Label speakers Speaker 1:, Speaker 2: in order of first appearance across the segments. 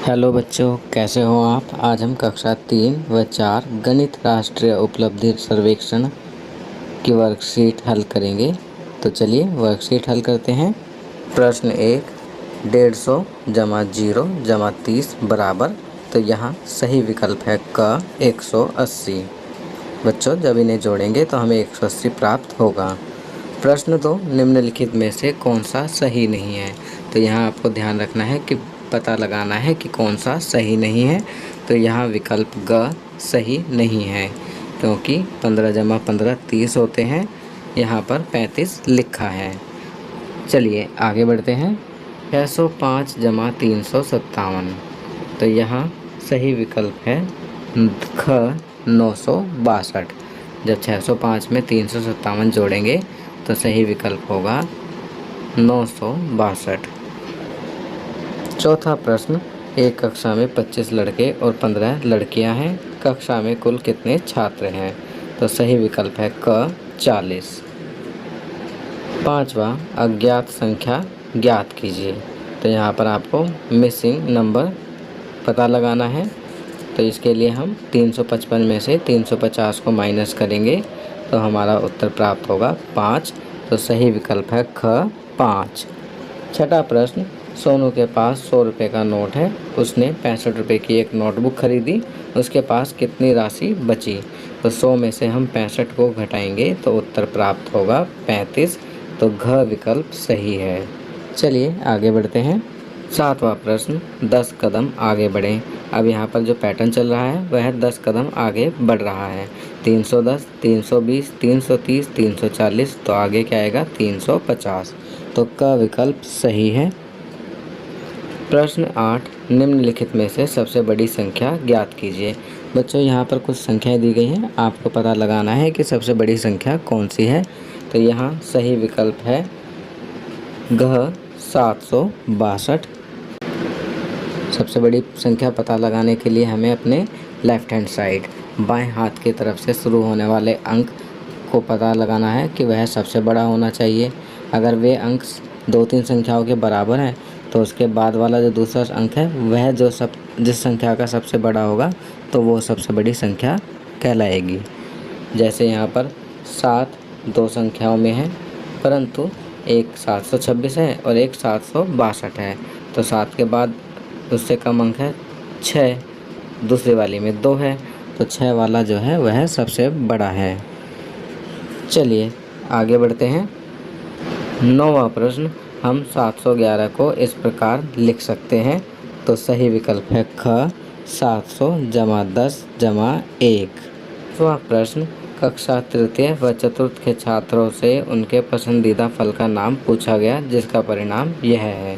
Speaker 1: Hello बच्चों, कैसे हो आप। आज हम कक्षा 3 व 4 गणित राष्ट्रीय उपलब्धि सर्वेक्षण की वर्कशीट हल करेंगे। तो चलिए वर्कशीट हल करते हैं। प्रश्न 1, 150 जमा 0 जमा 30 बराबर। तो यहाँ सही विकल्प है क 180। बच्चों जब इन्हें जोड़ेंगे तो हमें 180 प्राप्त होगा। प्रश्न 2, निम्नलिखित में से कौन सा सही नहीं है। तो यहाँ आपको ध्यान रखना है कि पता लगाना है कि कौन सा सही नहीं है। तो यहाँ विकल्प ग सही नहीं है, क्योंकि 15 जमा 15 30 होते हैं। यहाँ पर 35 लिखा है। चलिए आगे बढ़ते हैं। 605 जमा 357। तो यहाँ सही विकल्प है ख 962। जब 605 में 357 जोड़ेंगे तो सही विकल्प होगा 962। चौथा प्रश्न, एक कक्षा में 25 लड़के और 15 लड़कियां हैं। कक्षा में कुल कितने छात्र हैं। तो सही विकल्प है क 40। पांचवा, अज्ञात संख्या ज्ञात कीजिए। तो यहाँ पर आपको मिसिंग नंबर पता लगाना है। तो इसके लिए हम 355 में से 350 को माइनस करेंगे तो हमारा उत्तर प्राप्त होगा 5। तो सही विकल्प है ख 5। छठा प्रश्न, सोनू के पास 100 रुपये का नोट है। उसने 65 रुपये की एक नोटबुक खरीदी। उसके पास कितनी राशि बची। तो 100 में से हम 65 को घटाएंगे तो उत्तर प्राप्त होगा 35। तो घ विकल्प सही है। चलिए आगे बढ़ते हैं। सातवां प्रश्न, 10 कदम आगे बढ़ें। अब यहाँ पर जो पैटर्न चल रहा है वह 10 कदम आगे बढ़ रहा है। 310, 320, 330, 340। तो आगे क्या आएगा 350। तो क विकल्प सही है। प्रश्न 8, निम्नलिखित में से सबसे बड़ी संख्या ज्ञात कीजिए। बच्चों यहाँ पर कुछ संख्याएं दी गई हैं, आपको पता लगाना है कि सबसे बड़ी संख्या कौन सी है। तो यहाँ सही विकल्प है घ 762। सबसे बड़ी संख्या पता लगाने के लिए हमें अपने लेफ़्ट हैंड साइड बाएं हाथ की तरफ से शुरू होने वाले अंक को पता लगाना है कि वह सबसे बड़ा होना चाहिए। अगर वे अंक 2-3 संख्याओं के बराबर हैं तो उसके बाद वाला जो दूसरा अंक है वह जिस संख्या का सबसे बड़ा होगा तो वो सबसे बड़ी संख्या कहलाएगी। जैसे यहाँ पर 7 2 संख्याओं में है, परंतु एक 726 है और एक 762 है। तो 7 के बाद उससे कम अंक है 6, दूसरी वाली में 2 है। तो 6 वाला जो है वह सबसे बड़ा है। चलिए आगे बढ़ते हैं। 9वां प्रश्न, हम 711 को इस प्रकार लिख सकते हैं। तो सही विकल्प है ख 700 जमा 10 जमा 1। 10वां प्रश्न, कक्षा तृतीय व चतुर्थ के छात्रों से उनके पसंदीदा फल का नाम पूछा गया जिसका परिणाम यह है।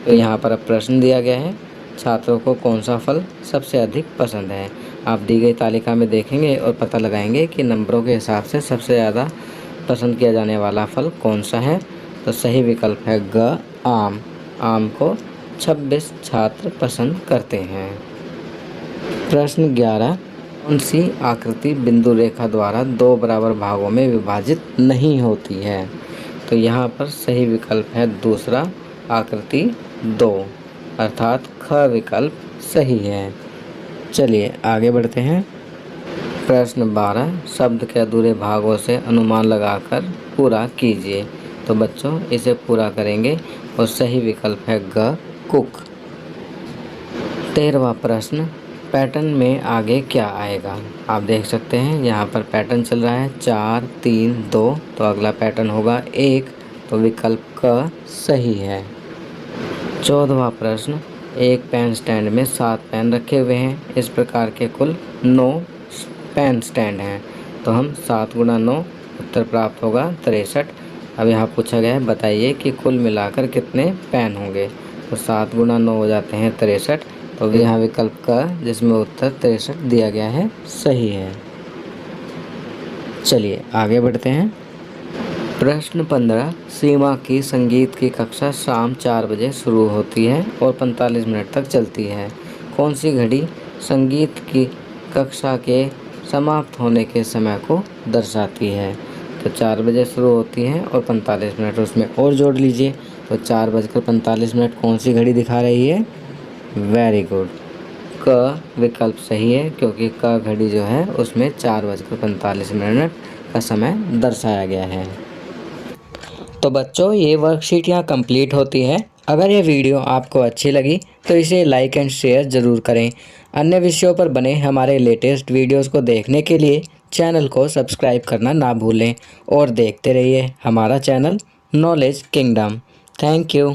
Speaker 1: तो यहाँ पर अब प्रश्न दिया गया है, छात्रों को कौन सा फल सबसे अधिक पसंद है। आप दी गई तालिका में देखेंगे और पता लगाएंगे कि नंबरों के हिसाब से सबसे ज़्यादा पसंद किया जाने वाला फल कौन सा है। तो सही विकल्प है ग आम। आम को 26 छात्र पसंद करते हैं। प्रश्न 11, कौन सी आकृति बिंदु रेखा द्वारा 2 बराबर भागों में विभाजित नहीं होती है। तो यहाँ पर सही विकल्प है दूसरा, आकृति 2, अर्थात ख विकल्प सही है। चलिए आगे बढ़ते हैं। प्रश्न 12, शब्द के अधूरे भागों से अनुमान लगाकर पूरा कीजिए। तो बच्चों इसे पूरा करेंगे और सही विकल्प है ग कुक। 13वां प्रश्न, पैटर्न में आगे क्या आएगा। आप देख सकते हैं यहाँ पर पैटर्न चल रहा है 4 3 2। तो अगला पैटर्न होगा 1। तो विकल्प क सही है। 14वां प्रश्न, एक पेन स्टैंड में 7 पेन रखे हुए हैं। इस प्रकार के कुल 9 पेन स्टैंड हैं। तो हम 7 गुणा 9, उत्तर प्राप्त होगा 63। अब यहाँ पूछा गया है बताइए कि कुल मिलाकर कितने पेन होंगे। तो 7 गुणा 9 हो जाते हैं 63। तो यहाँ विकल्प का जिसमें उत्तर 63 दिया गया है सही है। चलिए आगे बढ़ते हैं। प्रश्न 15, सीमा की संगीत की कक्षा शाम 4 बजे शुरू होती है और 45 मिनट तक चलती है। कौन सी घड़ी संगीत की कक्षा के समाप्त होने के समय को दर्शाती है। तो 4 बजे शुरू होती है और 45 मिनट उसमें और जोड़ लीजिए। तो 4:45 कौन सी घड़ी दिखा रही है। Very good. क विकल्प सही है क्योंकि क घड़ी जो है उसमें 4:45 का समय दर्शाया गया है। तो बच्चों ये वर्कशीट यहाँ कंप्लीट होती है। अगर ये वीडियो आपको अच्छी लगी तो इसे लाइक एंड शेयर ज़रूर करें। अन्य विषयों पर बने हमारे लेटेस्ट वीडियोस को देखने के लिए चैनल को सब्सक्राइब करना ना भूलें और देखते रहिए हमारा channel knowledge kingdom. Thank you.